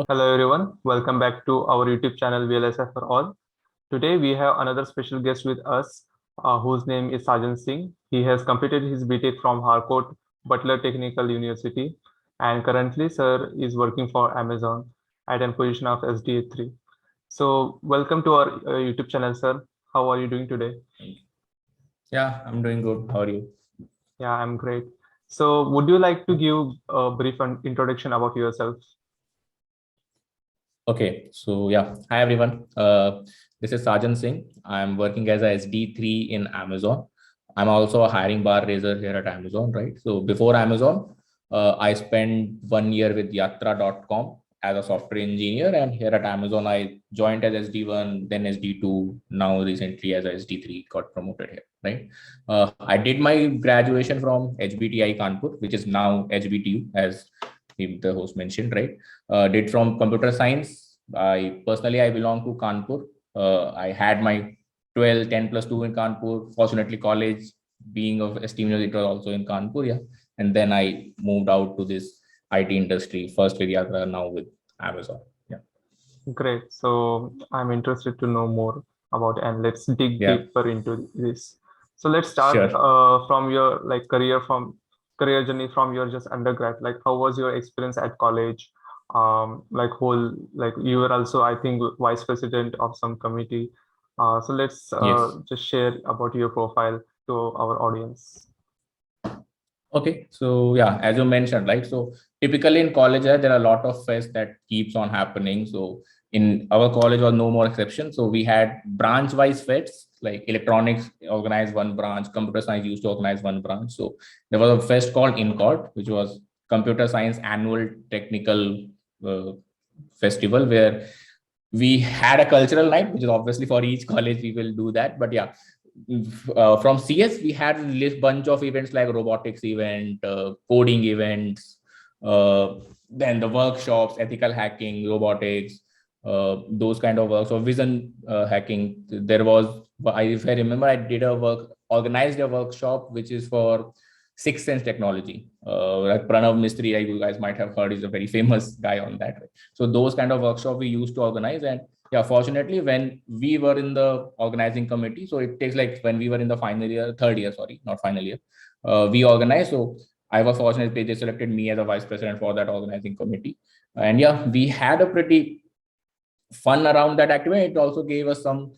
Hello everyone, welcome back to our YouTube channel VLSI for All. Today we have another special guest with us whose name is Sajan Singh. He has completed his BTech from Harcourt Butler Technical University and currently sir is working for Amazon at a position of SDE-3. So welcome to our YouTube channel sir. How are you doing today? Yeah, I'm doing good. How are you? Yeah, I'm great. So would you like to give a brief introduction about yourself? Okay, so yeah, hi everyone. This is Sajan Singh. I'm working as a SD3 in Amazon. I'm also a hiring bar raiser here at Amazon, right? So before Amazon, I spent 1 year with Yatra.com as a software engineer, and here at Amazon, I joined as SD1, then SD2, now recently as a SD3, got promoted here, right? I did my graduation from HBTI Kanpur, which is now HBTU, as the host mentioned, right? Did from computer science. I belong to Kanpur. I had my 12, 10 plus 2 in Kanpur. Fortunately, college being of esteemed, it was also in Kanpur, yeah. And then I moved out to this IT industry, first with Yatra, now with Amazon. Yeah. Great. So I'm interested to know more about and let's dig Yeah, deeper into this. So let's start sure. from your career journey from your just undergrad. Like how was your experience at college? Like you were also I think vice president of some committee. So let's Yes. just share about your profile to our audience. Okay, so yeah, as you mentioned, right? So typically in college, there are a lot of fests that keeps on happening. So in our college was no more exception. So we had branch-wise fests, like electronics organized one branch, computer science used to organize one branch. So there was a fest called InCord, which was computer science annual technical uh, festival where we had a cultural night, which is obviously for each college we will do that. But yeah, from CS, we had a bunch of events like robotics event, coding events, then the workshops, ethical hacking, robotics, those kind of works, or vision hacking. There was, if I remember, organized a workshop which is for sixth sense technology. Like Pranav Mistry, you guys might have heard, is a very famous guy on that. Right? So those kind of workshop we used to organize, and yeah, fortunately, when we were in the organizing committee, so it takes like when we were in the final year, third year, sorry, not final year, we organized. So I was fortunate they selected me as a vice president for that organizing committee. And yeah, we had a pretty fun around that activity. It also gave us some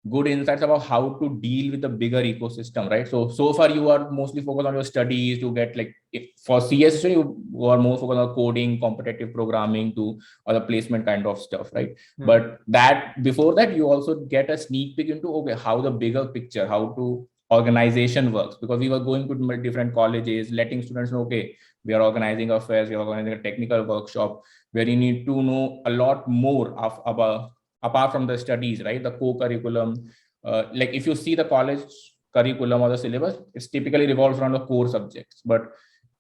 good insights about how to deal with the bigger ecosystem, right? So far you are mostly focused on your studies to get like, if for CS you are more focused on coding, competitive programming to other placement kind of stuff, right? But that before that you also get a sneak peek into okay how the bigger picture, how to organization works, because we were going to different colleges, letting students know okay we are organizing affairs, we are organizing a technical workshop where you need to know a lot more of about apart from the studies, right? The co-curriculum, like if you see the college curriculum or the syllabus, it's typically revolves around the core subjects. But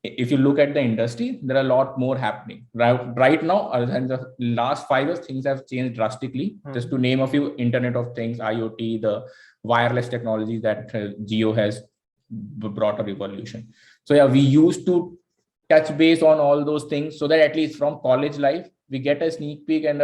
if you look at the industry, there are a lot more happening. Right now, other than the last 5 years, things have changed drastically. Just to name a few, Internet of Things, IoT, the wireless technology that Geo has brought a revolution. So yeah, we used to touch base on all those things so that at least from college life, we get a sneak peek and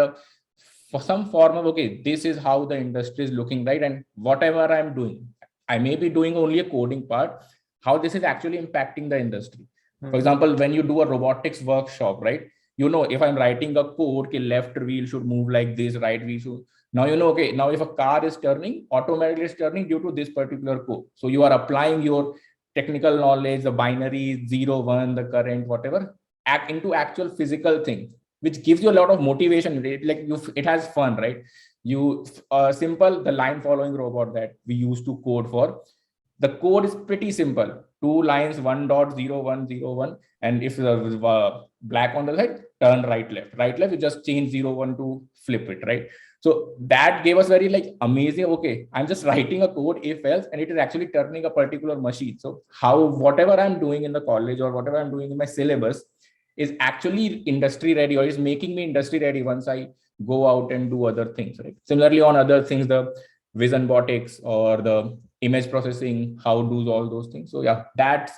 for some form of okay this is how the industry is looking, right? And whatever I'm doing, I may be doing only a coding part, how this is actually impacting the industry. For example, when you do a robotics workshop, right, you know, if I'm writing a code okay, left wheel should move like this, right wheel should, now you know okay, now if a car is turning, automatically it's turning due to this particular code. So you are applying your technical knowledge, the binary 0 1, the current, whatever, act into actual physical things, which gives you a lot of motivation. Like you, it has fun, right? You simple the line following robot that we used to code for. The code is pretty simple: 2 lines, 1.0101, and if the black on the side, turn right left. Right left, you just change 0 1 to flip it, right? So that gave us very like amazing. Okay, I'm just writing a code if else, and it is actually turning a particular machine. So how whatever I'm doing in the college or whatever I'm doing in my syllabus is actually industry ready, or is making me industry ready once I go out and do other things, right? Similarly, on other things, the vision botics or the image processing, how do all those things. So yeah, that's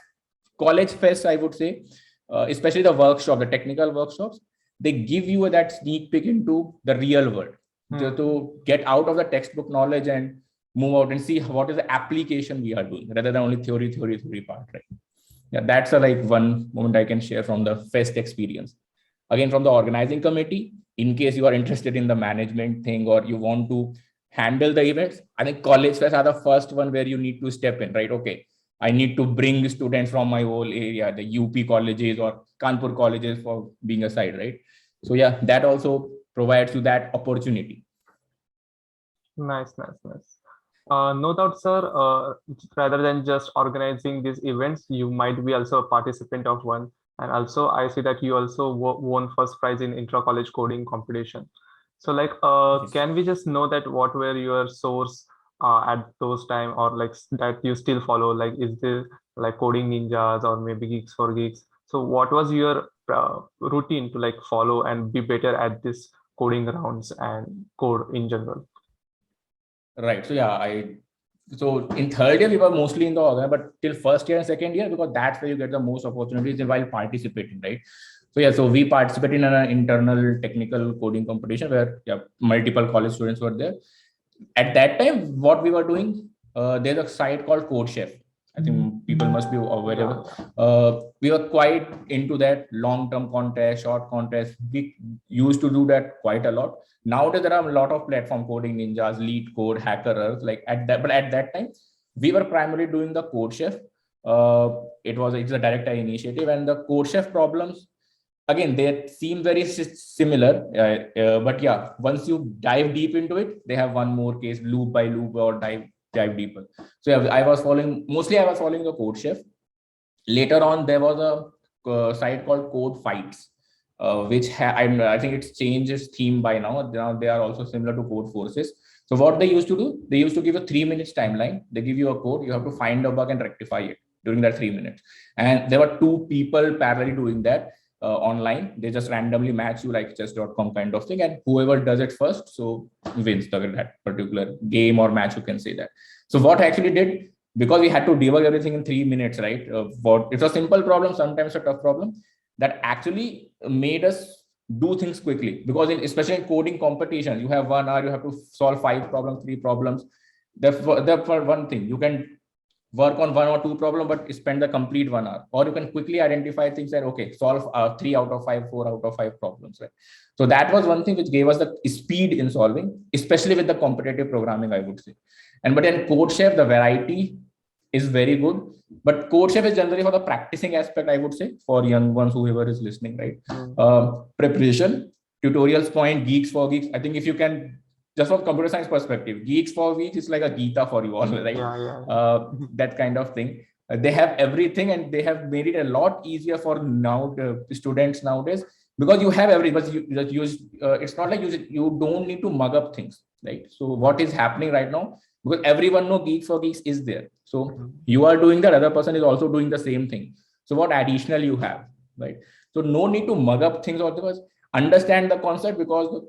college fest, I would say, especially the workshop, the technical workshops. they give you that sneak peek into the real world, to get out of the textbook knowledge and move out and see what is the application we are doing rather than only theory part, right? Yeah, that's a like one moment I can share from the fest experience. Again, from the organizing committee, in case you are interested in the management thing or you want to handle the events, I think college fest are the first one where you need to step in, right? Okay, I need to bring students from my whole area, the UP colleges or Kanpur colleges for being aside, right? So yeah, that also provides you that opportunity. Nice. No doubt, sir. Rather than just organizing these events, you might be also a participant of one. And also, I see that you also won first prize in intra-college coding competition. So, like, Yes. can we just know that what were your source at those time, or like that you still follow? Like, is there like coding ninjas or maybe Geeks for Geeks? So, what was your routine to like follow and be better at this coding rounds and code in general? Right. So yeah, so in third year we were mostly in the organ, but till first year and second year, because that's where you get the most opportunities while participating, right? So yeah, so we participated in an internal technical coding competition where multiple college students were there. At that time, what we were doing, there's a site called Code Chef. I think people must be aware of it. We were quite into that long-term contest, short contest. We used to do that quite a lot. Nowadays, there are a lot of platform coding ninjas, lead code, hacker, like at that. But at that time, we were primarily doing the Code Chef. It's a direct initiative, and the Code Chef problems, again, they seem very similar, but yeah, once you dive deep into it, they have one more case, loop by loop, or dive deeper. So yeah, I was following the Code Chef. Later on, there was a site called Code Fights, which I think it's changed its theme by now. Now they are also similar to Code Forces. So what they used to do, they used to give a 3 minutes timeline. They give you a code, you have to find a bug and rectify it during that 3 minutes. And there were two people parallelly doing that. Online, they just randomly match you like chess.com kind of thing, and whoever does it first so wins that particular game or match, you can say that. So what I actually did, because we had to debug everything in 3 minutes, right? It's a simple problem, sometimes a tough problem, that actually made us do things quickly, because especially in coding competitions, you have 1 hour, you have to solve 5 problems, 3 problems. Therefore one thing, you can work on 1 or 2 problems, but spend the complete 1 hour, or you can quickly identify things and okay, solve 3 out of 5, 4 out of 5 problems, right? So that was one thing which gave us the speed in solving, especially with the competitive programming, I would say. But in Code Chef, the variety is very good, but Code Chef is generally for the practicing aspect, I would say, for young ones, whoever is listening, right? Preparation, tutorials point, Geeks for Geeks. I think if you can, just from computer science perspective, Geeks for Geeks is like a Gita for you all, right? That kind of thing. They have everything, and they have made it a lot easier for now students nowadays, because you have everything. But it's not like you don't need to mug up things, right? So what is happening right now, because everyone know Geeks for Geeks is there, so you are doing that, other person is also doing the same thing. So what additional you have, right? So no need to mug up things, or otherwise understand the concept, because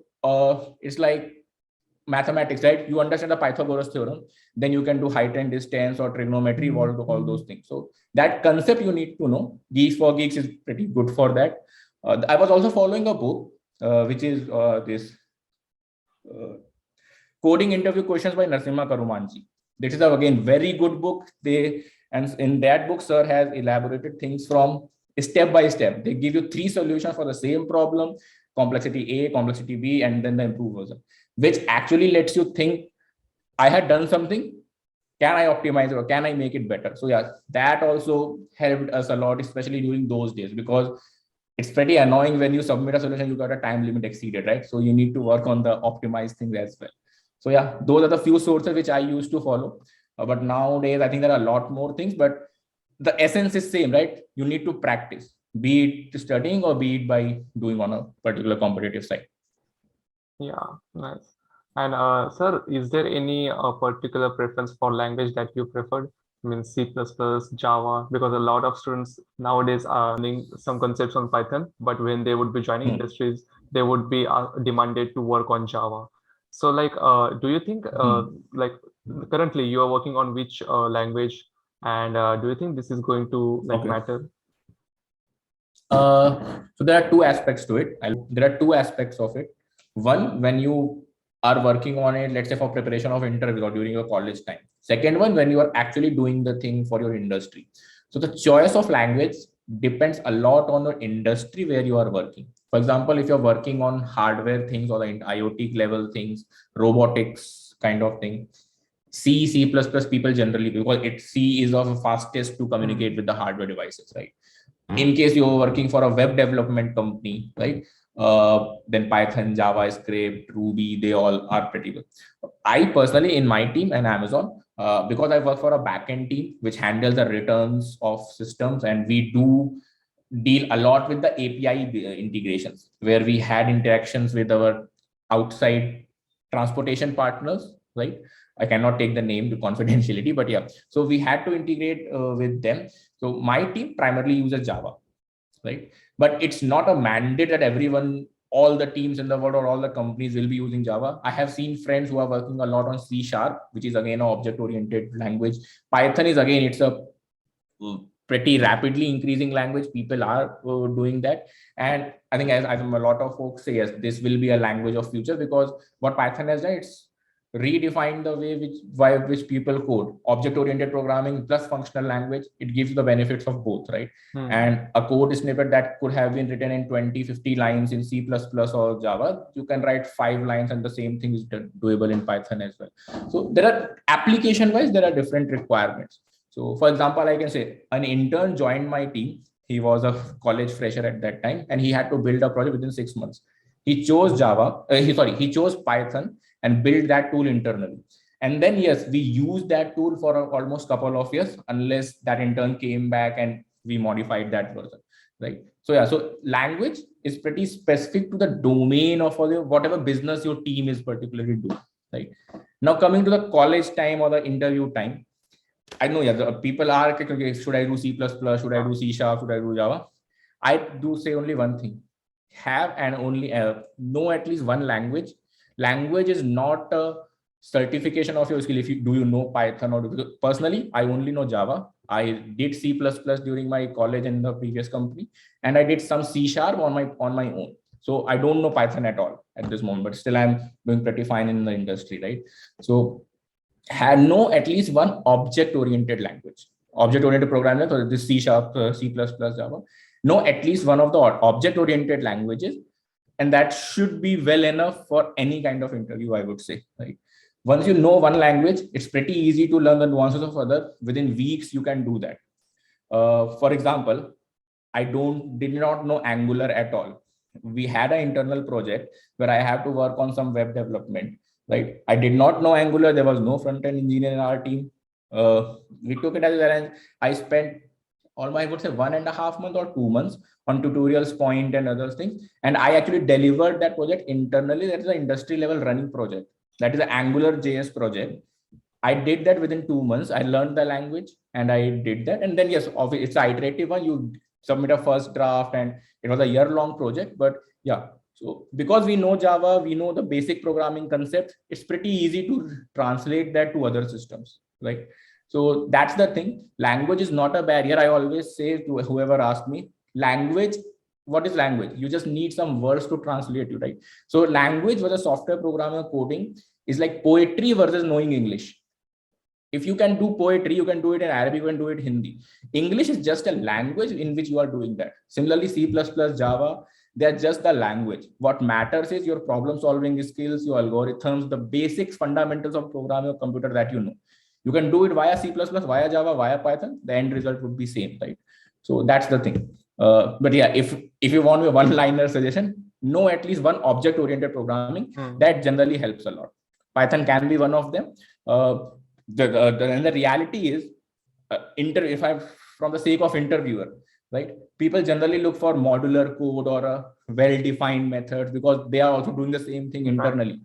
it's like mathematics, right? You understand the Pythagoras theorem, then you can do height and distance or trigonometry, all those things. So that concept you need to know. Geeks for Geeks is pretty good for that. I was also following a book, which is this Coding Interview Questions by Narasimha Karumanji. This is again very good book. And in that book, sir has elaborated things from step by step. They give you 3 solutions for the same problem: complexity A, complexity B, and then the improved version, which actually lets you think, I had done something, can I optimize it or can I make it better? So yeah, that also helped us a lot, especially during those days, because it's pretty annoying when you submit a solution, you got a time limit exceeded, right? So you need to work on the optimized things as well. So yeah, those are the few sources which I used to follow. But nowadays, I think there are a lot more things, but the essence is same, right? You need to practice, be it studying or be it by doing on a particular competitive site. Yeah, nice. And sir, is there any particular preference for language that you preferred? I mean, C++, Java, because a lot of students nowadays are learning some concepts on Python, but when they would be joining industries, they would be demanded to work on Java. So, like, do you think, like, currently you are working on which language, and do you think this is going to like matter? So there are two aspects to it. There are two aspects of it. One, when you are working on it, let's say for preparation of interviews or during your college time. Second one, when you are actually doing the thing for your industry. So the choice of language depends a lot on the industry where you are working. For example, if you're working on hardware things or the IoT level things, robotics kind of thing, C++ people generally, because C is of the fastest to communicate with the hardware devices, right? In case you're working for a web development company, right? Then Python, JavaScript, Ruby, they all are pretty good. I personally, in my team and Amazon, because I work for a backend team which handles the returns of systems, and we do deal a lot with the API integrations, where we had interactions with our outside transportation partners, right? I cannot take the name to confidentiality, but yeah. So we had to integrate with them. So my team primarily uses Java, right? But it's not a mandate that everyone, all the teams in the world or all the companies will be using Java. I have seen friends who are working a lot on C#, which is again an object-oriented language. Python is again, it's a pretty rapidly increasing language. People are doing that. And I think as a lot of folks say, yes, this will be a language of future, because what Python has done, it's redefine the way which people code. Object oriented programming plus functional language, it gives you the benefits of both, right? And a code snippet that could have been written in 20-50 lines in C++ or Java, you can write 5 lines, and the same thing is doable in Python as well. So there are application wise, there are different requirements. So for example, I can say an intern joined my team. He was a college fresher at that time, and he had to build a project within 6 months. He chose he chose Python and build that tool internally. And then, yes, we used that tool for almost couple of years, unless that intern came back and we modified that version, right? So yeah, so language is pretty specific to the domain of whatever business your team is particularly doing, right? Now coming to the college time or the interview time, I know, yeah, the people are, okay, should I do C++, should I do C#, should I do Java? I do say only one thing: have and only know at least one language. Language is not a certification of your skill. If you do, you know Python or personally, I only know Java. I did C++ during my college and the previous company, and I did some C# on my own. So I don't know Python at all at this moment, but still I'm doing pretty fine in the industry, right? So know at least one object-oriented language, object-oriented programming, so this C#, C++, Java. Know at least one of the object-oriented languages, and that should be well enough for any kind of interview, I would say, right? Once you know one language, it's pretty easy to learn the nuances of other. Within weeks, you can do that. For example, I did not know Angular at all. We had an internal project where I have to work on some web development, right? I did not know Angular. There was no front-end engineer in our team. We took it as a challenge. I spent almost, I would say, 1.5 months or 2 months on tutorials, point and other things. And I actually delivered that project internally. That is an industry level running project. That is an Angular JS project. I did that within 2 months. I learned the language and I did that. And then, yes, it's an iterative one. You submit a first draft, and it was a year-long project. But yeah, so because we know Java, we know the basic programming concepts, it's pretty easy to translate that to other systems, right? So that's the thing. Language is not a barrier. I always say to whoever asks me, language, what is language? You just need some words to translate you, right? So language was a software programmer coding is like poetry versus knowing English. If you can do poetry, you can do it in Arabic, you can do it in Hindi. English is just a language in which you are doing that. Similarly, C++, Java, they're just the language. What matters is your problem solving skills, your algorithms, the basics, fundamentals of programming a computer that you know. You can do it via C++, via Java, via Python. The end result would be same, right? So that's the thing. But yeah, if you want a one-liner suggestion, know at least one object-oriented programming. That generally helps a lot. Python can be one of them. And the reality is, if I'm from the sake of interviewer, right? People generally look for modular code or a well-defined method because they are also doing the same thing internally.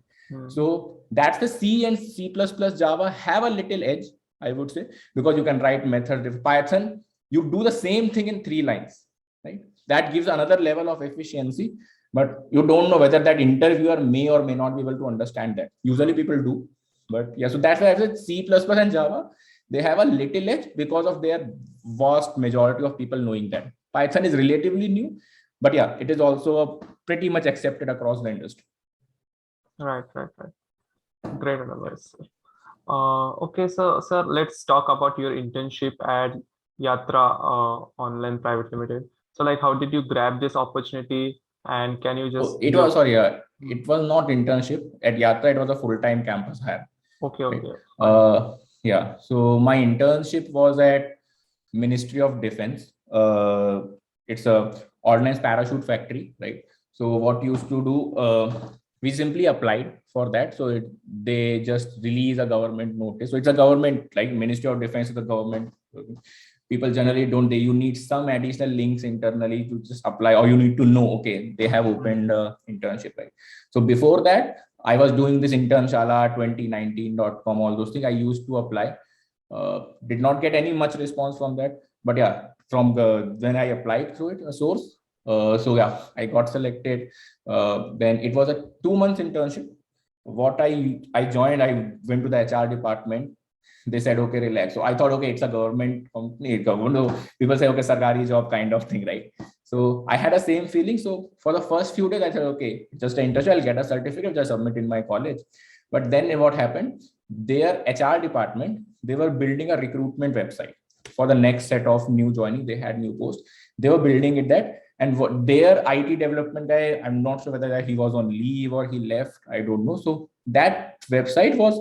So that's the C and C++, Java have a little edge, I would say, because you can write methods. With Python, you do the same thing in 3 lines, right? That gives another level of efficiency, but you don't know whether that interviewer may or may not be able to understand that. Usually people do, but yeah, so that's why I said C++ and Java, they have a little edge because of their vast majority of people knowing that. Python is relatively new, but yeah, it is also pretty much accepted across the industry. Right. Great advice. Okay, so sir, let's talk about your internship at Yatra Online Private Limited. So, like, how did you grab this opportunity? And can you just It was it was not internship at Yatra. It was a full-time campus hire. Okay, Right? fine. Yeah. So my internship was at Ministry of Defense. It's a ordnance parachute factory, right? So what used to do, we simply applied for that. So they just release a government notice. So it's a government, like Ministry of Defense is the government. People generally don't. You need some additional links internally to just apply, or you need to know, okay, they have opened internship, right? So before that, I was doing this internshala 2019.com, all those things. I used to apply. Did not get any much response from that. But yeah, from when I applied through it, a source. So yeah, I got selected. Then it was a 2 months internship. What I joined, I went to the HR department. They said, okay, relax. So I thought, okay, it's a government company. People say, okay, sarkari job kind of thing, right? So I had a same feeling. So for the first few days, I said, okay, just an internship, I'll get a certificate, just submit in my college. But then what happened? Their HR department, they were building a recruitment website for the next set of new joining. They had new posts. They were building it that. And what their IT development guy, I'm not sure whether he was on leave or he left. I don't know. So that website was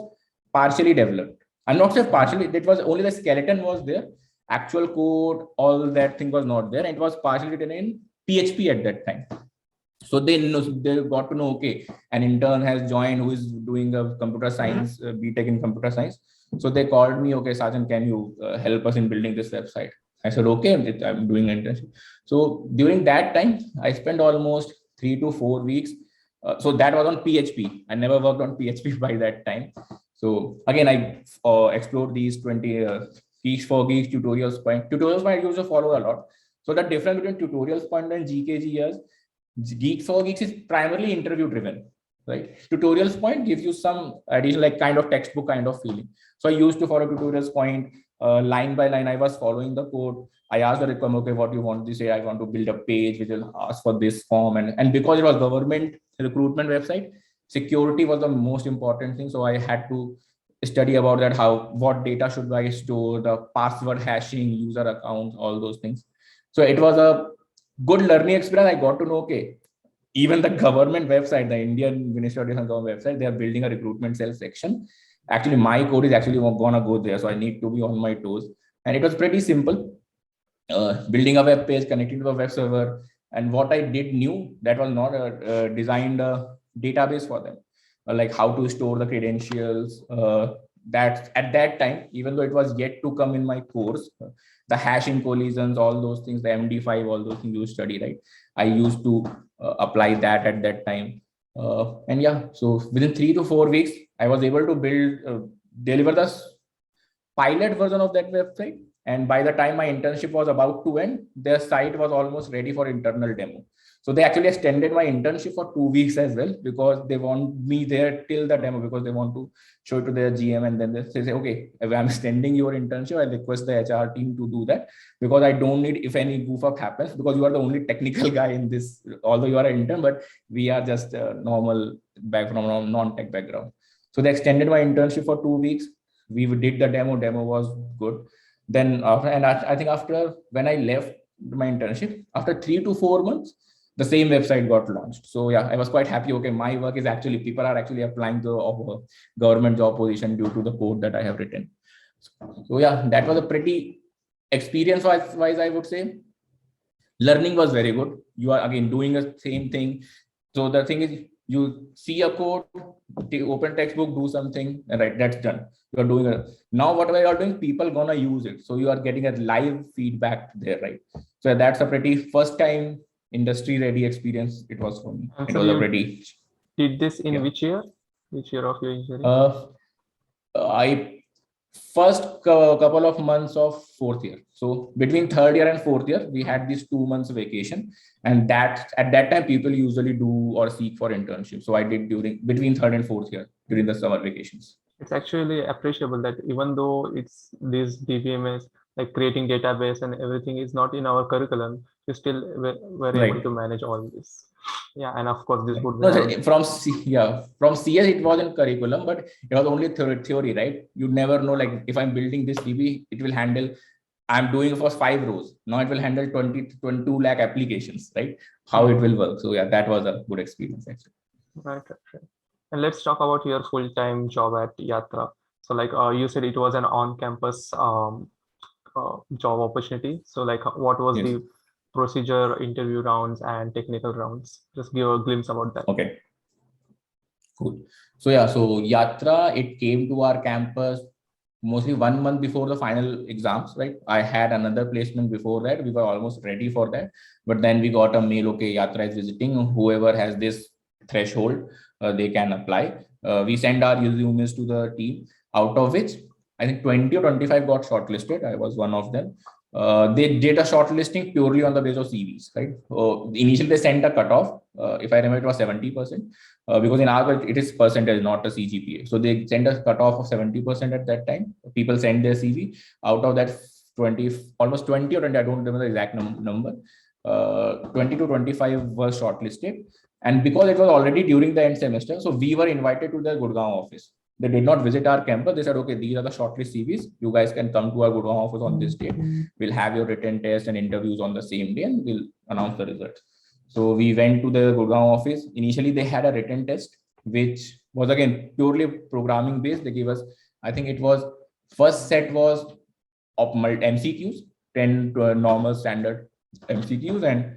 partially developed. I'm not sure partially, it was only the skeleton was there. Actual code, all that thing was not there. And it was partially written in PHP at that time. So they got to know, okay, an intern has joined who is doing a computer science, BTech in computer science. So they called me, okay, Sajan, can you help us in building this website? I said, okay, I'm doing an internship. So during that time, I spent almost 3 to 4 weeks. So that was on PHP. I never worked on PHP by that time. So again, I explored these 20 Geeks for Geeks, tutorials point. Tutorials point I used to follow a lot. So the difference between tutorials point and GKG is Geeks for Geeks is primarily interview driven, right? Tutorials point gives you some additional, like kind of textbook kind of feeling. So I used to follow tutorials point line by line. I was following the code. I asked the requirement, okay, what do you want to say? I want to build a page which will ask for this form. And because it was government recruitment website, security was the most important thing. So I had to study about that, what data should I store, the password hashing, user accounts, all those things. So it was a good learning experience. I got to know, okay, even the government website, the Indian Ministry of Defense government website, they are building a recruitment cell section. Actually, my code is actually gonna go there. So I need to be on my toes. And it was pretty simple. Building a web page, connecting to the web server. And what I did knew that was not designed a database for them, like how to store the credentials. That at that time, even though it was yet to come in my course, the hashing collisions, all those things, the MD5, all those things you study, right? I used to apply that at that time. And yeah, so within 3 to 4 weeks, I was able to deliver the pilot version of that website. And by the time my internship was about to end, their site was almost ready for internal demo. So they actually extended my internship for 2 weeks as well, because they want me there till the demo, because they want to show it to their GM. And then they say, okay, if I'm extending your internship, I request the HR team to do that, because I don't need, if any goof up happens, because you are the only technical guy in this, although you are an intern, but we are just a normal background, non-tech background. So they extended my internship for 2 weeks. We did the demo was good. Then I think after, when I left my internship, after 3 to 4 months, the same website got launched. So yeah, I was quite happy. Okay, my work is actually, people are actually applying to government job position due to the code that I have written. So yeah, that was a pretty experience wise, I would say. Learning was very good. You are again doing the same thing. So the thing is, you see a code, open textbook, do something, and right, that's done. You are doing it. Now whatever you are doing, people gonna use it. So you are getting a live feedback there, right? So that's a pretty first time industry ready experience it was for me. And it so was a you pretty did this in yeah. which year? Which year of your engineering? I first couple of months of fourth year. So between third year and fourth year, we had this 2 months vacation, and that at that time people usually do or seek for internship. So I did between third and fourth year during the summer vacations. It's actually appreciable that even though it's this DBMS, like creating database and everything, is not in our curriculum, you still were able Right. to manage all this. Yeah, and of course, this would No, have. from CS it wasn't curriculum, but it was only theory, right? You never know, like if I'm building this DB, it will handle. I'm doing it for 5 rows. Now it will handle 20 to 22 lakh applications, right? How it will work. So yeah, that was a good experience actually. Right, right, right. And let's talk about your full-time job at Yatra. So, like you said, it was an on-campus job opportunity. So, like, what was Yes. the procedure, interview rounds, and technical rounds? Just give a glimpse about that. Okay. Cool. So yeah, so Yatra, it came to our campus mostly 1 month before the final exams, right? I had another placement before that. We were almost ready for that. But then we got a mail, okay, Yatra is visiting. Whoever has this threshold, they can apply. We send our resumes to the team, out of which I think 20 or 25 got shortlisted. I was one of them. They did a shortlisting purely on the basis of CVs, right? Initially, they sent a cutoff. If I remember, it was 70%. Because in our it is percentage, not a CGPA. So they send a cutoff of 70% at that time. People send their CV. Out of that 20, almost 20 or 20, I don't remember the exact number. 20 to 25 was shortlisted. And because it was already during the end semester, so we were invited to the Gurgaon office. They did not visit our campus. They said, okay, these are the shortlist CVs. You guys can come to our Gurgaon office on this date. We'll have your written test and interviews on the same day, and we'll announce the results. So we went to the Gurgaon office. Initially, they had a written test, which was again purely programming based. They gave us, I think it was first set was of MCQs, 10 normal standard MCQs, and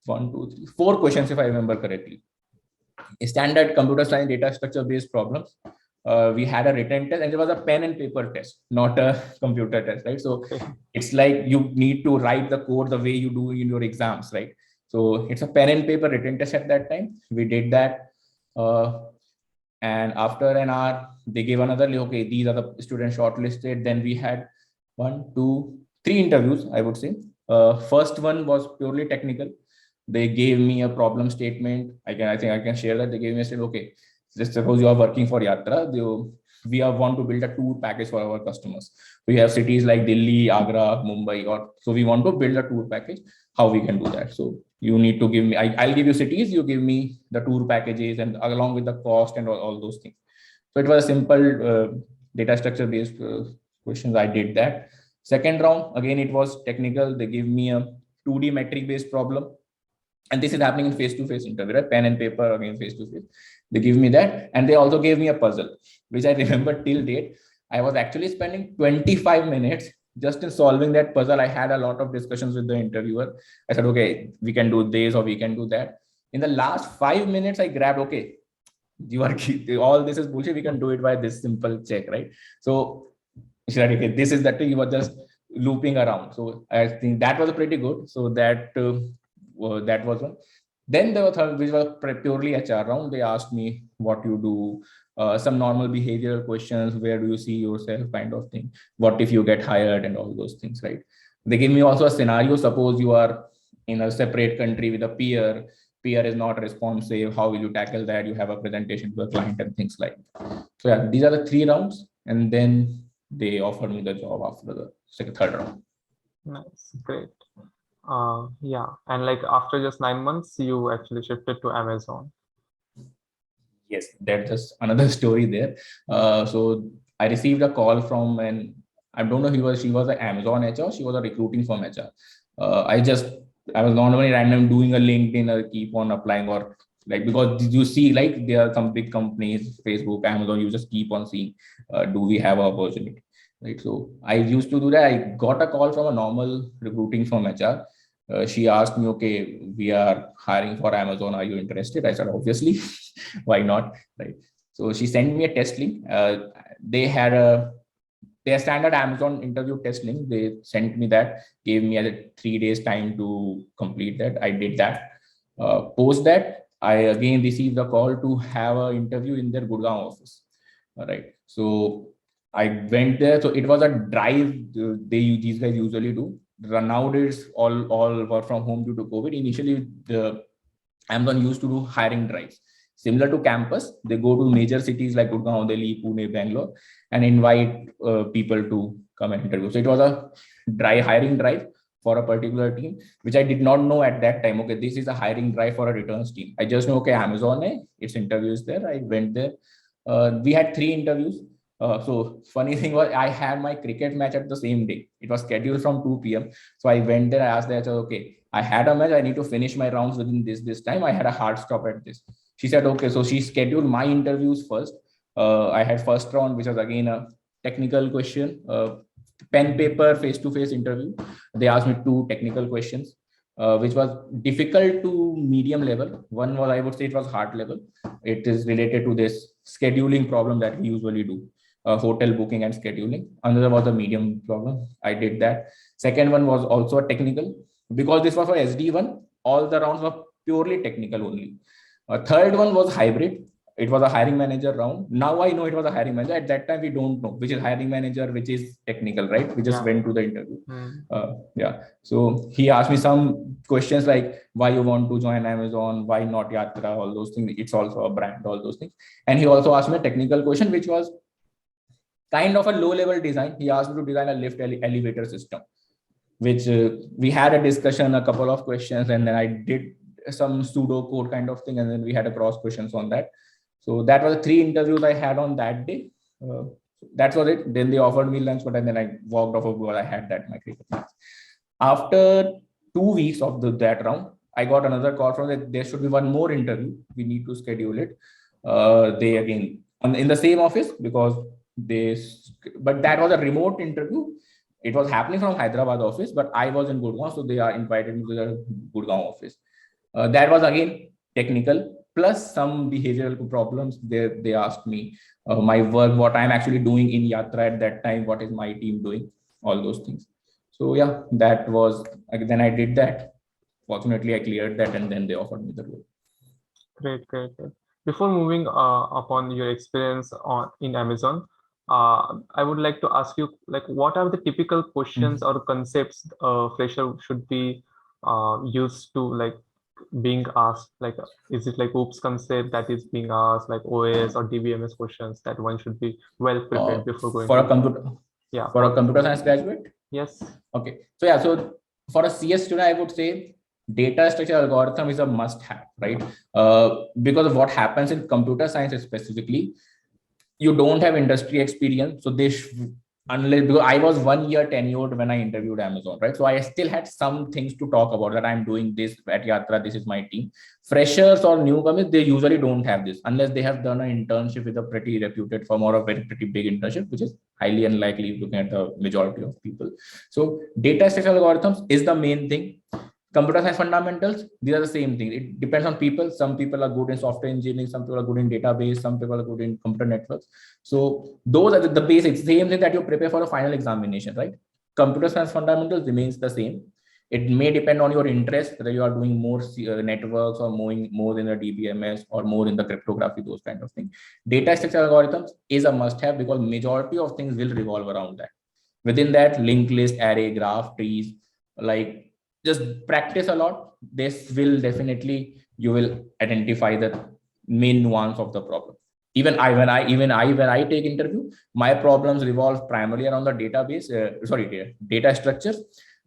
4 questions, if I remember correctly. Standard computer science data structure based problems. We had a written test, and it was a pen and paper test, not a computer test, right? So it's like you need to write the code the way you do in your exams, right? So it's a pen and paper written test at that time. We did that. And after an hour, they gave another, okay, these are the students shortlisted. Then we had 1, 2, 3 interviews, I would say. First one was purely technical. They gave me a problem statement. I think I can share that. They gave me a statement, okay, just suppose you are working for Yatra. We want to build a tour package for our customers. We have cities like Delhi, Agra, Mumbai, so we want to build a tour package. How we can do that? So you need to give me, I'll give you cities, you give me the tour packages and along with the cost and all those things. So it was a simple data structure based questions. I did that. Second round, again, it was technical. They gave me a 2D metric based problem. And this is happening in face-to-face interview, right? Pen and paper, again, face-to-face. They give me that. And they also gave me a puzzle, which I remember till date. I was actually spending 25 minutes just in solving that puzzle. I had a lot of discussions with the interviewer. I said, okay, we can do this or we can do that. In the last 5 minutes, I grabbed, okay, you are all this is bullshit. We can do it by this simple check, right? So she said, okay, this is that thing. You were just looping around. So I think that was pretty good. So that was one. Then there was third, which was purely HR round. They asked me what you do, some normal behavioral questions, where do you see yourself, kind of thing. What if you get hired and all those things, right? They gave me also a scenario. Suppose you are in a separate country with a peer is not responsive. How will you tackle that? You have a presentation to a client and things like that. So yeah, these are the 3 rounds, and then they offered me the job after the third round. Nice, great. Yeah, and like after just 9 months, you actually shifted to Amazon. Yes, that's just another story there. So I received a call from I don't know, she was an Amazon HR, she was a recruiting firm HR. I was not only random doing a LinkedIn or keep on applying, or like, because you see, like there are some big companies, Facebook, Amazon, you just keep on seeing, do we have an opportunity, right? So I used to do that. I got a call from a normal recruiting firm HR. She asked me, okay, we are hiring for Amazon. Are you interested? I said, obviously, why not? Right. So she sent me a test link. They had their standard Amazon interview test link. They sent me that, gave me a 3 days time to complete that. I did that. Post that, I again received a call to have an interview in their Gurgaon office. All right. So I went there. So it was a drive these guys usually do. Nowadays, all work from home due to COVID. Initially, the Amazon used to do hiring drives. Similar to campus, they go to major cities like Gurgaon, Delhi, Pune, Bangalore, and invite people to come and interview. So it was a hiring drive for a particular team, which I did not know at that time. Okay, this is a hiring drive for a returns team. I just know, okay, Amazon, its interviews there. I went there. We had 3 interviews. So funny thing was, I had my cricket match at the same day. It was scheduled from 2 p.m. So I went there. I asked the HR, okay, I had a match. I need to finish my rounds within this time. I had a hard stop at this. She said, okay. So she scheduled my interviews first. I had first round, which was again a technical question, pen paper face-to-face interview. They asked me 2 technical questions, which was difficult to medium level. One was, I would say, it was hard level. It is related to this scheduling problem that we usually do, hotel booking and scheduling. Another was a medium problem. I did that. Second one was also a technical, because this was for SD1. All the rounds were purely technical only. Third one was hybrid. It was a hiring manager round. Now I know it was a hiring manager. At that time, we don't know which is hiring manager, which is technical, right? We just went to the interview. So he asked me some questions like, why you want to join Amazon, why not Yatra, all those things. It's also a brand, all those things. And he also asked me a technical question, which was kind of a low-level design. He asked me to design a lift elevator system, which we had a discussion, a couple of questions, and then I did some pseudo code kind of thing, and then we had a cross questions on that. So that was the 3 interviews I had on that day. That was it. Then they offered me lunch, but then I walked off because I had that my cricket match. After 2 weeks of that round, I got another call from that there should be one more interview. We need to schedule it. They again in the same office, because but that was a remote interview. It was happening from Hyderabad office, but I was in Gurgaon, so they are invited me to the Gurgaon office. That was again technical plus some behavioral problems. They asked me my work, what I'm actually doing in Yatra at that time, what is my team doing, all those things. So yeah, that was, then I did that. Fortunately, I cleared that, and then they offered me the role. Great. Before moving upon your experience in Amazon, I would like to ask you, like, what are the typical questions or concepts fresher should be used to, like, being asked? Like, is it like OOPS concept that is being asked, like OS or DBMS questions that one should be well prepared before going for to a computer? Yeah, for a computer science graduate? Yes. Okay. So yeah, so for a CS student, I would say data structure algorithm is a must-have, right? Because of what happens in computer science specifically, you don't have industry experience, so unless, because I was 1 year tenured when I interviewed Amazon, right? So I still had some things to talk about, that I'm doing this at Yatra, this is my team. Freshers or newcomers, they usually don't have this unless they have done an internship with a pretty reputed firm or a pretty big internship, which is highly unlikely looking at the majority of people. So data structure algorithms is the main thing. Computer science fundamentals, these are the same thing. It depends on people. Some people are good in software engineering, some people are good in database, some people are good in computer networks. So those are the basics, same thing that you prepare for a final examination, right? Computer science fundamentals remains the same. It may depend on your interest, whether you are doing more networks or more in the DBMS or more in the cryptography, those kind of things. Data structure algorithms is a must-have because majority of things will revolve around that. Within that, linked list, array, graph, trees, like, just practice a lot. This will definitely, you will identify the main nuance of the problem. When I take interview, my problems revolve primarily around the database, data structures.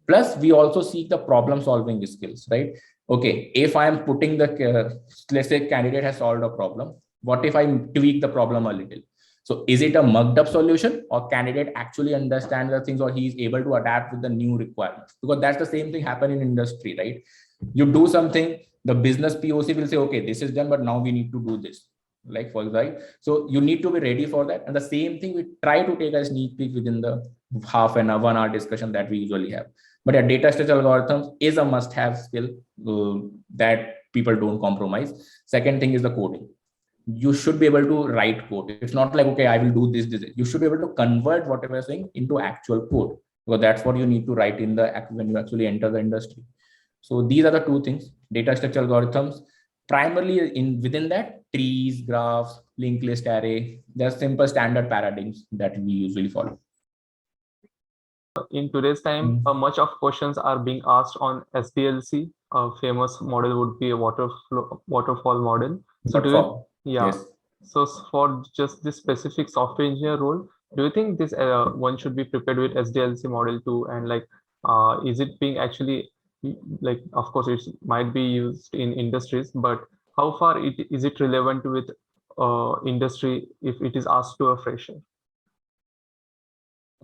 Plus, we also seek the problem solving skills, right? Okay, if I am putting let's say candidate has solved a problem. What if I tweak the problem a little? So is it a mugged up solution, or candidate actually understands the things, or he is able to adapt with the new requirements? Because that's the same thing happen in industry, right? You do something, the business POC will say, okay, this is done, but now we need to do this. Like, for right. So you need to be ready for that. And the same thing, we try to take a sneak peek within the half an hour, 1 hour discussion that we usually have. But yeah, data structure algorithms is a must-have skill that people don't compromise. Second thing is the coding. You should be able to write code. It's not like, okay, I will do this. You should be able to convert whatever you're saying into actual code, because that's what you need to write when you actually enter the industry. So these are the 2 things: data structure algorithms, primarily within that, trees, graphs, linked list, array. They're simple standard paradigms that we usually follow. In today's time, much of questions are being asked on SDLC. A famous model would be a waterfall model. So Yes. So for just this specific software engineer role, do you think this one should be prepared with SDLC model too? And like, Is it being actually, like, of course, it might be used in industries, but how far is it relevant with industry if it is asked to a fresher?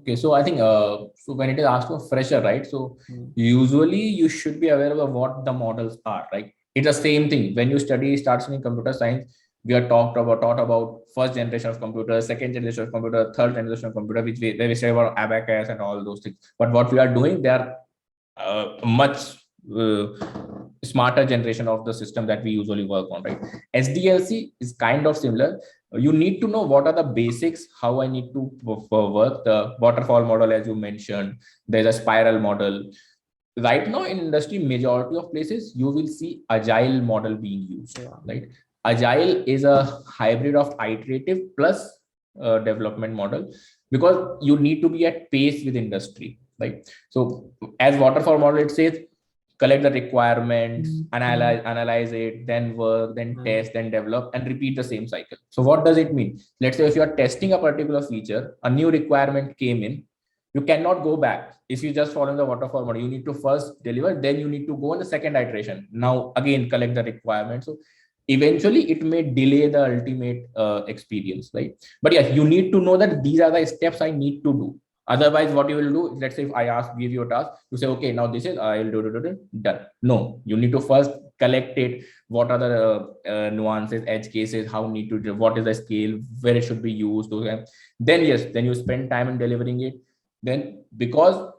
Okay, so I think so when it is asked for fresher, right? So Mm. usually you should be aware of what the models are, right? It's the same thing. When you start studying computer science, we are taught about first generation of computer, second generation of computer, third generation of computer, where we say about abacus and all those things. But what we are doing, they are much uh, smarter generation of the system that we usually work on, right? SDLC is kind of similar. You need to know what are the basics, how I need to work the waterfall model, as you mentioned. There's a spiral model. Right now in industry, majority of places, you will see agile model being used, Yeah. right? Agile is a hybrid of iterative plus development model, because you need to be at pace with industry, right? So as waterfall model, it says collect the requirements, analyze it, then work, then test, then develop, and repeat the same cycle. So what does it mean? Let's say if you are testing a particular feature, a new requirement came in, you cannot go back. If you just follow the waterfall model, you need to first deliver, then you need to go on the second iteration. Now again collect the requirements. So eventually it may delay the ultimate experience, right? But yes, you need to know that these are the steps I need to do. Otherwise, what you will do, let's say if I give you a task, you say, okay, now this is, I'll do, done. No, you need to first collect it. What are the nuances, edge cases, how need to do, what is the scale, where it should be used. Then yes, then you spend time in delivering it. Then because,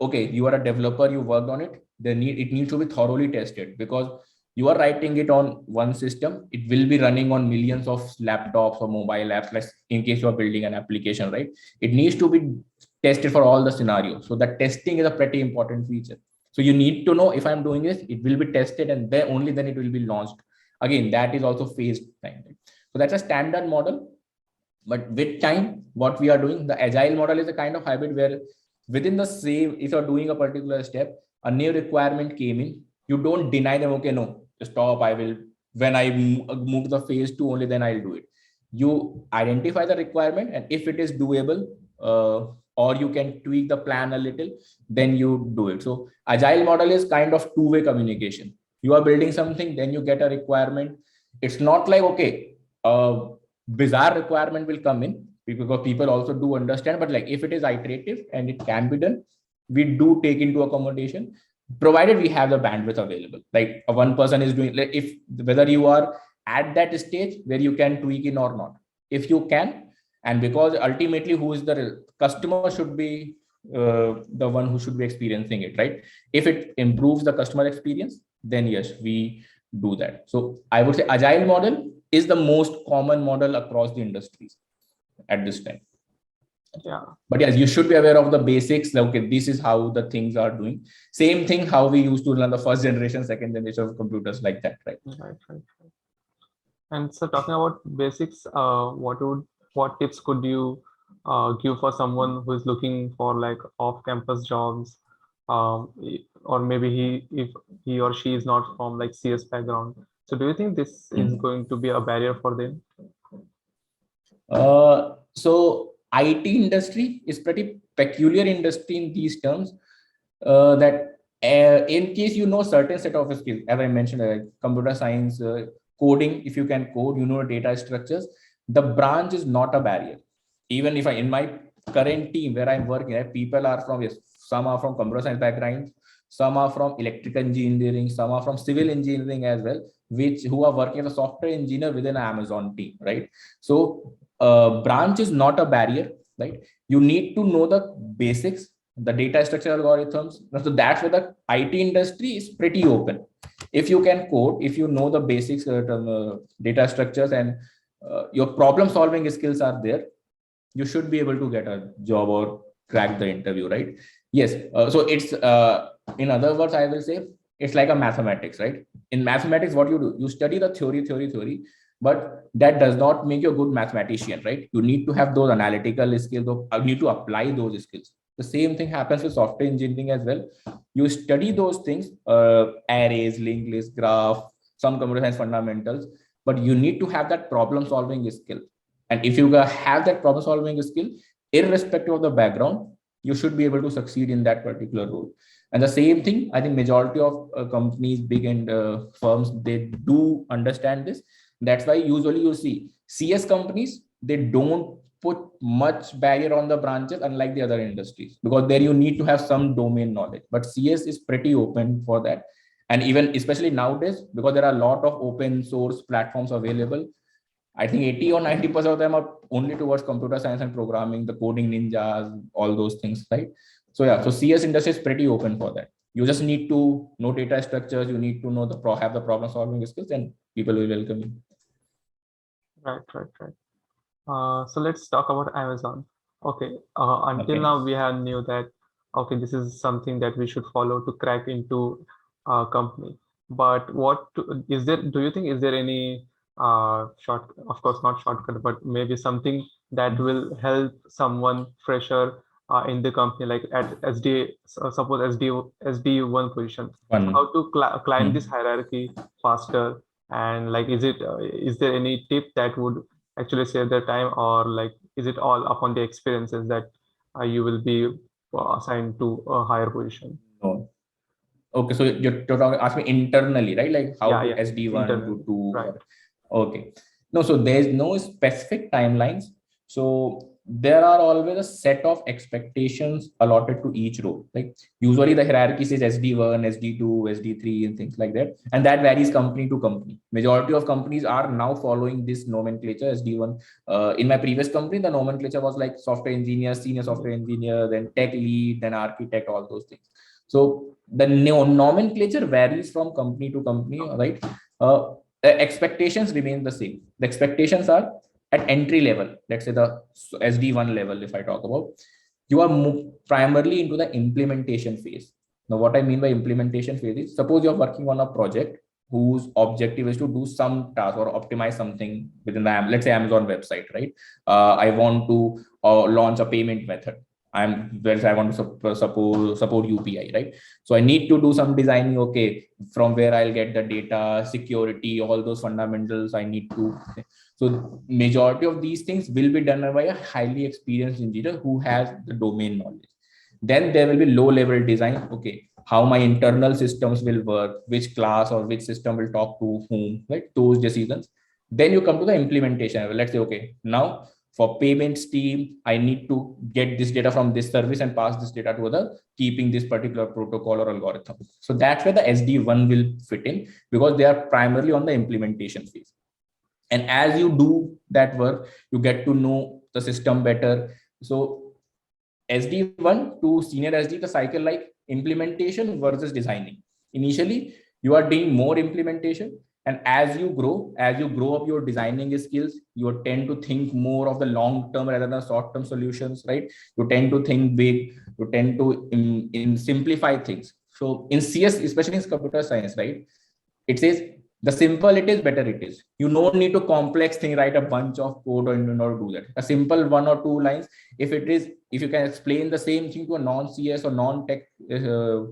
okay, you are a developer, you worked on it, it needs to be thoroughly tested, because you are writing it on one system, it will be running on millions of laptops or mobile apps, like in case you are building an application, right? It needs to be tested for all the scenarios. So that testing is a pretty important feature. So you need to know, if I'm doing this, it will be tested, and then only then it will be launched. Again, that is also phased time. So that's a standard model. But with time, what we are doing, the agile model is a kind of hybrid where within the same, if you're doing a particular step, a new requirement came in, you don't deny them, okay, no, stop, I will, when I move to the phase two, only then I'll do it. You identify the requirement, and if it is doable, or you can tweak the plan a little, then you do it. So agile model is kind of two-way communication. You are building something, then you get a requirement. It's not like, okay, bizarre requirement will come in, because people also do understand, but like if it is iterative and it can be done, we do take into accommodation, provided we have the bandwidth available. Like one person is doing, like if whether you are at that stage where you can tweak in or not, if you can, and because ultimately who is the customer should be the one who should be experiencing it, right? If it improves the customer experience, then yes, we do that. So I would say agile model is the most common model across the industries at this time. Yeah. But yes, you should be aware of the basics. Okay, this is how the things are doing. Same thing how we used to learn the first generation, second generation of computers, like that, right? Right. And so talking about basics, what tips could you give for someone who is looking for like off-campus jobs, or maybe if he or she is not from like CS background. So do you think this is Mhm. going to be a barrier for them? So IT industry is pretty peculiar industry in these terms, that in case you know certain set of skills, as I mentioned, computer science, coding, if you can code, you know data structures, the branch is not a barrier. Even if in my current team where I'm working, people are from, yes, some are from computer science backgrounds, some are from electrical engineering, some are from civil engineering as well, which who are working as a software engineer within Amazon team, right? So branch is not a barrier, right? You need to know the basics, the data structure algorithms. So that's where the IT industry is pretty open. If you can code, if you know the basics, data structures, and your problem solving skills are there, you should be able to get a job or crack the interview, right? Yes. So it's in other words, I will say it's like a mathematics, right? In mathematics, what you do, you study the theory, but that does not make you a good mathematician, right? You need to have those analytical skills, or you need to apply those skills. The same thing happens with software engineering as well. You study those things, arrays, linked list, graph, some computer science fundamentals, but you need to have that problem solving skill. And if you have that problem solving skill, irrespective of the background, you should be able to succeed in that particular role. And the same thing, I think majority of companies, big and firms, they do understand this. That's why usually you see CS companies, they don't put much barrier on the branches, unlike the other industries, because there you need to have some domain knowledge. But CS is pretty open for that. And even especially nowadays, because there are a lot of open source platforms available, I think 80 or 90% of them are only towards computer science and programming, the coding ninjas, all those things, right? So yeah, so CS industry is pretty open for that. You just need to know data structures, you need to know have the problem solving skills, and people will welcome you. Right. So let's talk about Amazon. Okay, until Okay. now we have knew that okay, this is something that we should follow to crack into a company. But is there? Do you think is there any short? Of course, not shortcut, but maybe something that will help someone fresher in the company, like at SD, suppose SD1 position. So One. how to climb this hierarchy faster, and like, is there any tip that would actually save their time, or like is it all upon the experiences that you will be assigned to a higher position? No. Okay, so you're talking, ask me internally, right? Like how Yeah, to yeah, SD1 to internally, 2 right. or okay. No, so there's no specific timelines. So there are always a set of expectations allotted to each role. Like usually the hierarchy says SD1, SD2, SD3, and things like that. And that varies company to company. Majority of companies are now following this nomenclature SD1. In my previous company, the nomenclature was like software engineer, senior software engineer, then tech lead, then architect, all those things. So the nomenclature varies from company to company, right? The expectations remain the same. The expectations are at entry level, let's say the SD1 level, if I talk about, you are primarily into the implementation phase. Now, what I mean by implementation phase is, suppose you're working on a project whose objective is to do some task or optimize something within the, let's say, Amazon website, right? I want to launch a payment method. I want to support UPI, right? So I need to do some designing. Okay, from where I'll get the data, security, all those fundamentals I need to. So majority of these things will be done by a highly experienced engineer who has the domain knowledge. Then there will be low level design. Okay, how my internal systems will work, which class or which system will talk to whom, right? Those decisions. Then you come to the implementation. Let's say, okay, now for payments team, I need to get this data from this service and pass this data to other, keeping this particular protocol or algorithm. So that's where the SD1 will fit in, because they are primarily on the implementation phase. And as you do that work, you get to know the system better. So SD1 to senior SD, the cycle like implementation versus designing. Initially, you are doing more implementation. And as you grow up your designing skills, you tend to think more of the long term rather than short term solutions, right? You tend to think big, you tend to simplify things. So in CS, especially in computer science, right? It says the simple it is, better it is. You don't need to complex thing, write a bunch of code or in order to do that. A simple 1 or 2 lines, if you can explain the same thing to a non-CS or non-tech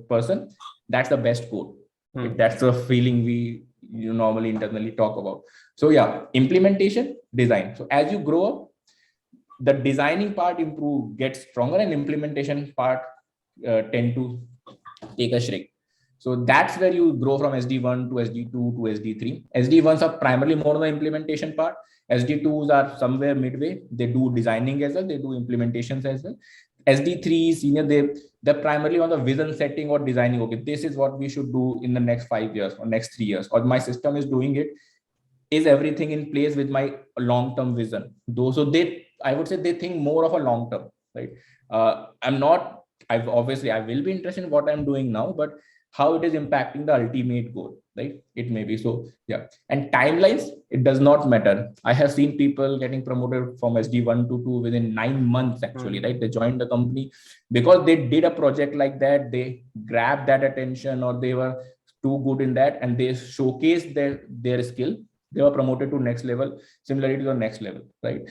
person, that's the best code. That's the feeling we normally internally talk about. So yeah, implementation, design. So as you grow up, the designing part gets stronger, and implementation part tend to take a shrink. So that's where you grow from SD1 to SD2 to SD3. SD1s are primarily more on the implementation part. SD2s are somewhere midway. They do designing as well. They do implementations as well. SD3 senior, they're primarily on the vision setting or designing. Okay, this is what we should do in the next 5 years or next 3 years, or my system is doing it. Is everything in place with my long-term vision? Those, so I would say they think more of a long-term, right? I will be interested in what I'm doing now, but how it is impacting the ultimate goal, right? It may be. So yeah. And timelines, it does not matter. I have seen people getting promoted from SD1 to 2 within 9 months, actually, right? They joined the company because they did a project like that. They grabbed that attention, or they were too good in that, and they showcased their skill. They were promoted to next level, similarly to the next level, right?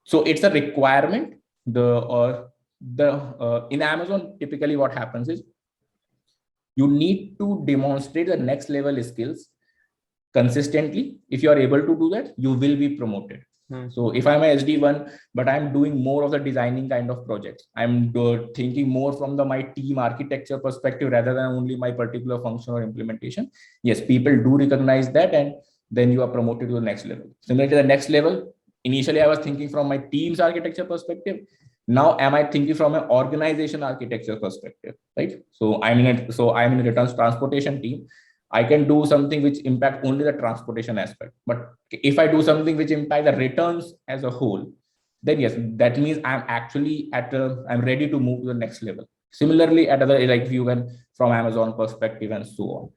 So it's a requirement. In Amazon, typically what happens is you need to demonstrate the next level skills consistently. If you are able to do that, you will be promoted. So if I'm a SD1, but I'm doing more of the designing kind of projects, I'm thinking more from my team architecture perspective rather than only my particular function or implementation. Yes, people do recognize that, and then you are promoted to the next level. Similar to the next level, initially I was thinking from my team's architecture perspective. Now am I thinking from an organization architecture perspective, right? So I'm in a returns transportation team. I can do something which impact only the transportation aspect. But if I do something which impact the returns as a whole, then yes, that means I'm actually I'm ready to move to the next level. Similarly, at other, like you can from Amazon perspective and so on.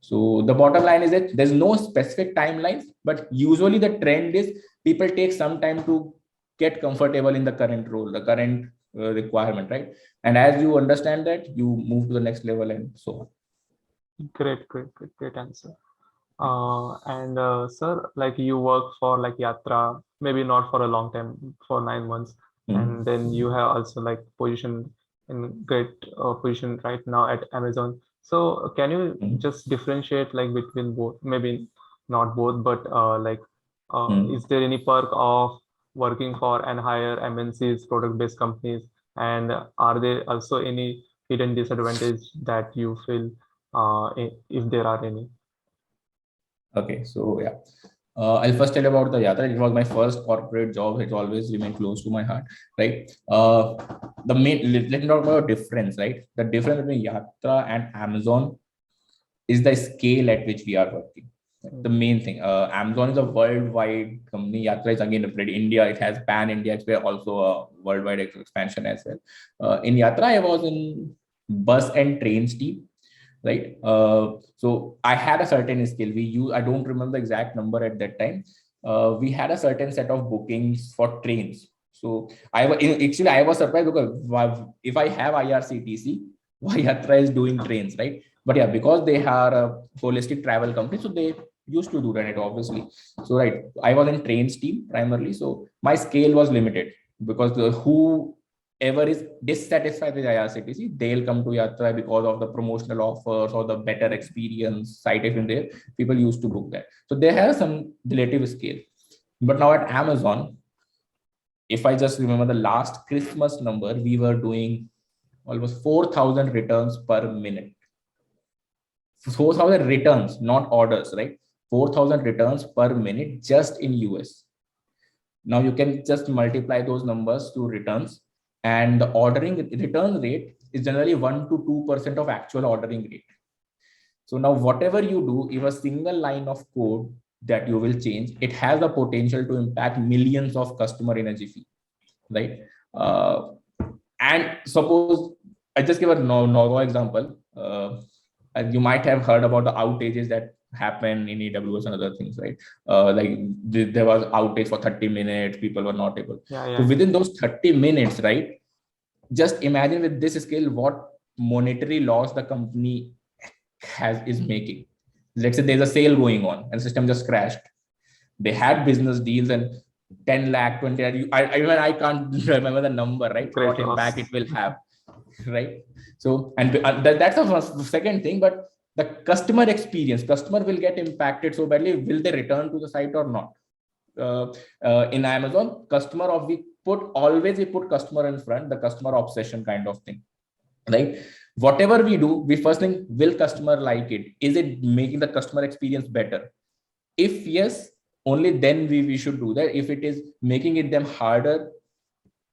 So the bottom line is that there's no specific timelines, but usually the trend is people take some time to get comfortable in the current role, the current requirement, right? And as you understand that, you move to the next level and so on. Great answer. And sir, like you work for like Yatra, maybe not for a long time, for 9 months, and then you have also like position in great position right now at Amazon. So can you just differentiate like between both? Maybe not both, but is there any perk of working for and higher MNCs, product-based companies, and are there also any hidden disadvantage that you feel, if there are any? Okay, so yeah, I'll first tell about the Yatra. It was my first corporate job. It always remained close to my heart, right? The main, let's talk about difference, right? The difference between Yatra and Amazon is the scale at which we are working. The main thing, Amazon is a worldwide company. Yatra is again a India. It has pan India. It's also a worldwide expansion as well. In Yatra, I was in bus and trains team, right? So I had a certain skill. I don't remember the exact number at that time. We had a certain set of bookings for trains. So I was surprised because if I have IRCTC, why Yatra is doing trains, right? But yeah, because they are a holistic travel company, so they used to do that, obviously. So right, I was in trains team primarily, so my scale was limited because whoever is dissatisfied with IRCTC, they'll come to Yatra because of the promotional offers or the better experience site in there. People used to book that, so they have some relative scale. But now at Amazon, if I just remember the last Christmas number, we were doing almost 4,000 returns per minute. 4,000 returns, not orders, right? 4,000 returns per minute just in US. Now you can just multiply those numbers to returns, and the return rate is generally 1 to 2% of actual ordering rate. So now whatever you do, if a single line of code that you will change, it has the potential to impact millions of customer energy fee, right? And suppose I just give a no example. You might have heard about the outages that happen in AWS and other things, right? There was outage for 30 minutes, people were not able. So within those 30 minutes, right? Just imagine with this scale, what monetary loss the company is making. Let's say there's a sale going on and system just crashed. They had business deals and 10 lakh, 20 lakh. I can't remember the number, right? What impact it will have, right? So, and that's the second thing, but the customer experience, customer will get impacted so badly. Will they return to the site or not? In Amazon, we put customer in front, the customer obsession kind of thing, right? Whatever we do, we first think, will customer like it? Is it making the customer experience better? If yes, only then we should do that. If it is making it them harder,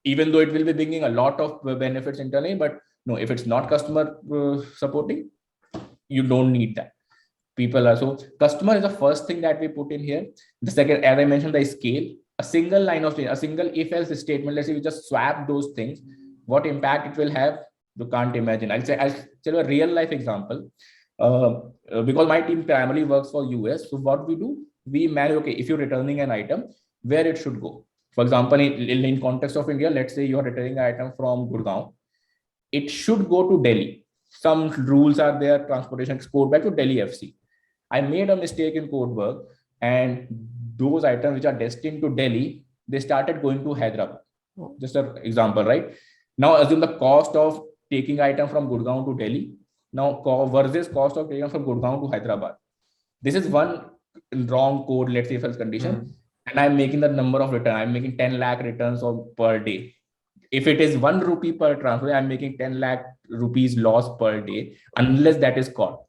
even though it will be bringing a lot of benefits internally, but no, if it's not customer supporting, you don't need that. People are so customer is the first thing that we put in here. The second, as I mentioned, the scale, a single line of a single if else statement. Let's say we just swap those things, what impact it will have, you can't imagine. I'll tell you a real life example. Because my team primarily works for US, so what we do, we manage, okay, if you're returning an item, where it should go. For example, in context of India, let's say you're returning an item from Gurgaon, it should go to Delhi. Some rules are there, transportation export back to Delhi FC. I made a mistake in code work, and those items which are destined to Delhi, they started going to Hyderabad. Just an example, right? Now assume the cost of taking item from Gurgaon to Delhi, now versus cost of taking from Gurgaon to Hyderabad. This is one wrong code, let's say, if else condition. and I'm making the number of return. I'm making 10 lakh returns per day. If it is 1 rupee per transfer, I'm making 10 lakh rupees loss per day, unless that is caught.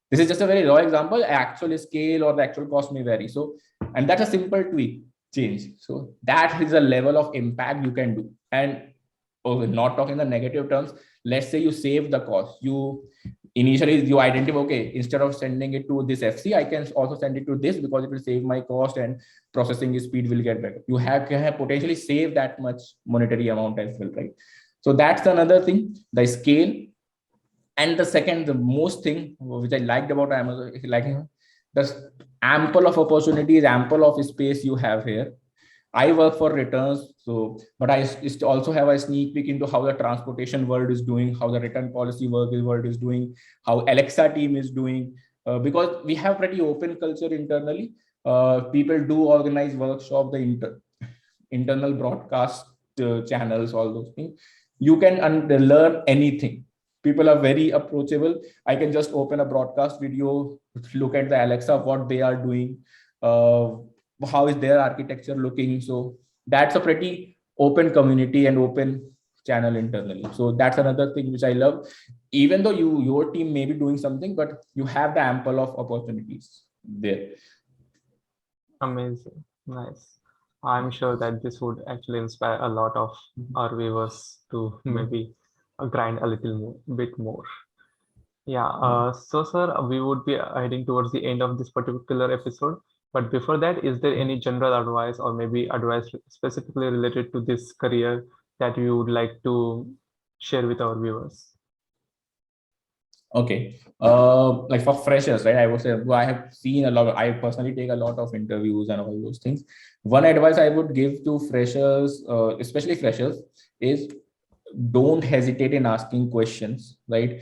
This is just a very raw example. Actual scale or the actual cost may vary. So, and that's a simple tweak change. So that is a level of impact you can do. And not talking the negative terms, let's say you save the cost. You initially you identify, okay, instead of sending it to this FC, I can also send it to this because it will save my cost and processing speed will get better. You can have potentially save that much monetary amount as well, right? So that's another thing, the scale. And the second, the most thing which I liked about Amazon, like the ample of opportunities, ample of space you have here. I work for returns, so but I also have a sneak peek into how the transportation world is doing, how the return policy world is doing, how Alexa team is doing, because we have pretty open culture internally. People do organize workshop, the internal broadcast channels, all those things. You can learn anything. People are very approachable. I can just open a broadcast video, look at the Alexa, what they are doing, how is their architecture looking. So that's a pretty open community and open channel internally. So that's another thing which I love. Even though your team may be doing something, but you have the ample of opportunities there. Amazing. Nice. I'm sure that this would actually inspire a lot of our viewers to maybe grind a little bit more. Yeah, so sir, we would be heading towards the end of this particular episode. But before that, is there any general advice or maybe advice specifically related to this career that you would like to share with our viewers? Okay. Like for freshers, right? I would say, well, I have seen a lot. I personally take a lot of interviews and all those things. One advice I would give to freshers, especially freshers, is don't hesitate in asking questions, right?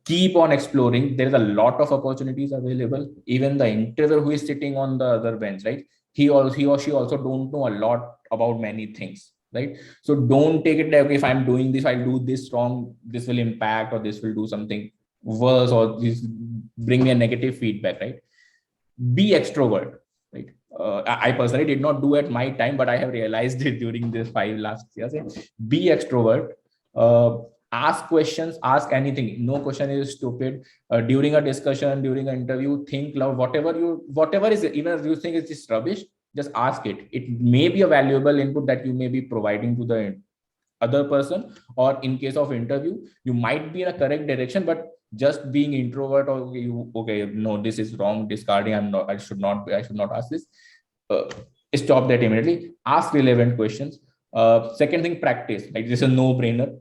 Keep on exploring. There's a lot of opportunities available. Even the interviewer who is sitting on the other bench, right? He or she also don't know a lot about many things, right? So don't take it like, okay, if I'm doing this, I'll do this wrong, this will impact or this will do something worse or this bring me a negative feedback, right? Be extrovert, right? I personally did not do at my time, but I have realized it during this 5 last years. Be extrovert. uh, Ask questions, ask anything. No question is stupid. During a discussion, during an interview, think loud. Whatever is it, even if you think it's just rubbish, just ask it. It may be a valuable input that you may be providing to the other person, or in case of interview you might be in a correct direction, but just being introvert or you, okay, no, this is wrong, discarding, I should not ask this. uh, Stop that immediately. Ask relevant questions. Second thing, practice. Like, this is a no brainer.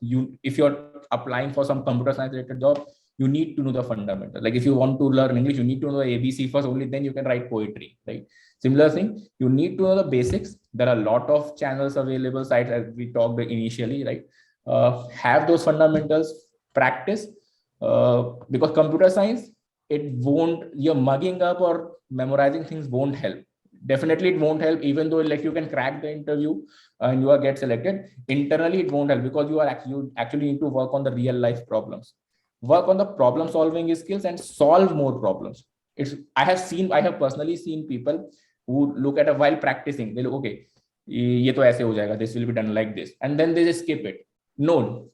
You if you're applying for some computer science related job, you need to know the fundamental. Like, if you want to learn English, you need to know the ABC first, only then you can write poetry, right? Similar thing, you need to know the basics. There are a lot of channels available, sites, as we talked initially, right? Have those fundamentals, practice, because computer science, it won't, you're mugging up or memorizing things won't help. Definitely it won't help, even though like you can crack the interview and you are get selected. Internally it won't help, because you actually need to work on the real life problems, work on the problem solving skills and solve more problems. It's I have personally seen people who look at a while practicing, they look, okay, ये तो ऐसे हो जाएगा, this will be done like this, and then they just skip it. No,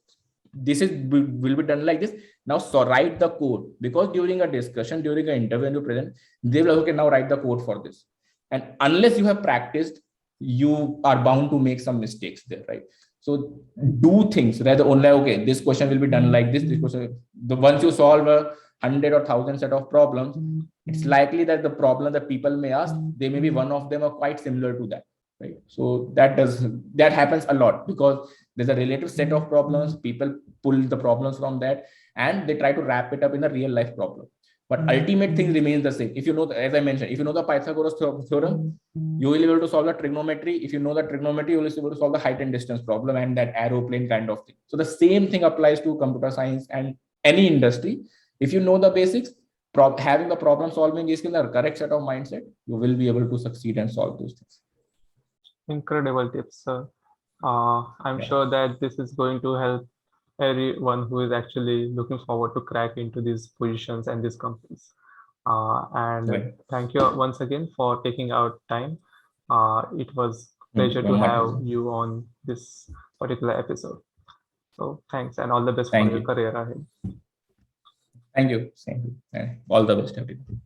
this is will be done like this. Now, so write the code, because during a discussion, during an interview, when you present, they will, okay, now write the code for this. And unless you have practiced, you are bound to make some mistakes there, right? So do things rather only, okay, this question will be done like this question. The once you solve 100 or 1,000 set of problems, it's likely that the problem that people may ask, they may be one of them are quite similar to that, right? So that happens a lot, because there's a relative set of problems, people pull the problems from that and they try to wrap it up in a real life problem. But ultimate thing remains the same. If you know, as I mentioned, if you know the Pythagoras theorem, you will be able to solve the trigonometry. If you know the trigonometry, you will be able to solve the height and distance problem and that aeroplane kind of thing. So the same thing applies to computer science and any industry. If you know the basics, having the problem solving skills and a correct set of mindset, you will be able to succeed and solve those things. Incredible tips, sir. I'm Yeah. sure that this is going to help everyone who is actually looking forward to crack into these positions and these companies. And Right. thank you once again for taking our time. It was pleasure to have you on this particular episode. So thanks and all the best for your career ahead. Thank you. Thank you. All the best, everyone.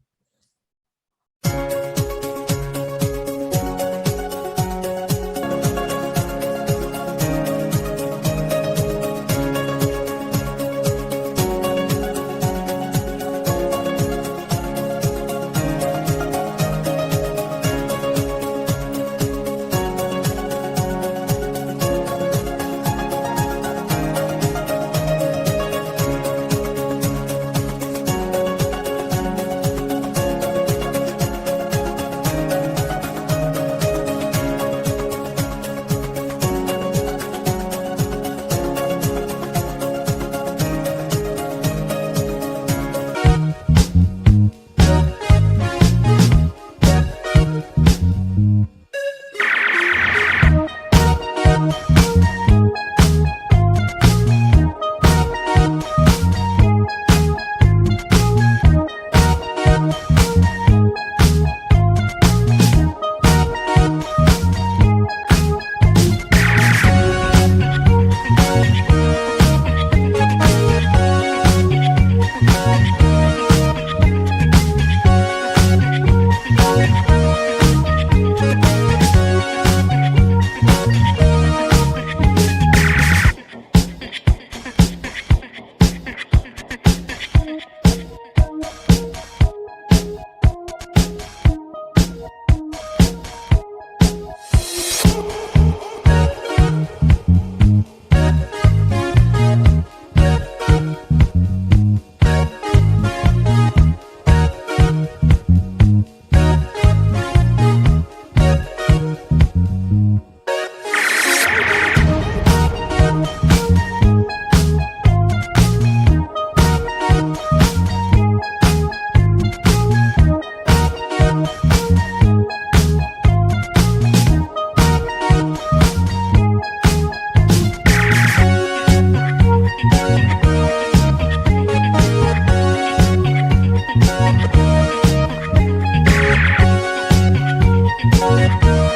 Thank you.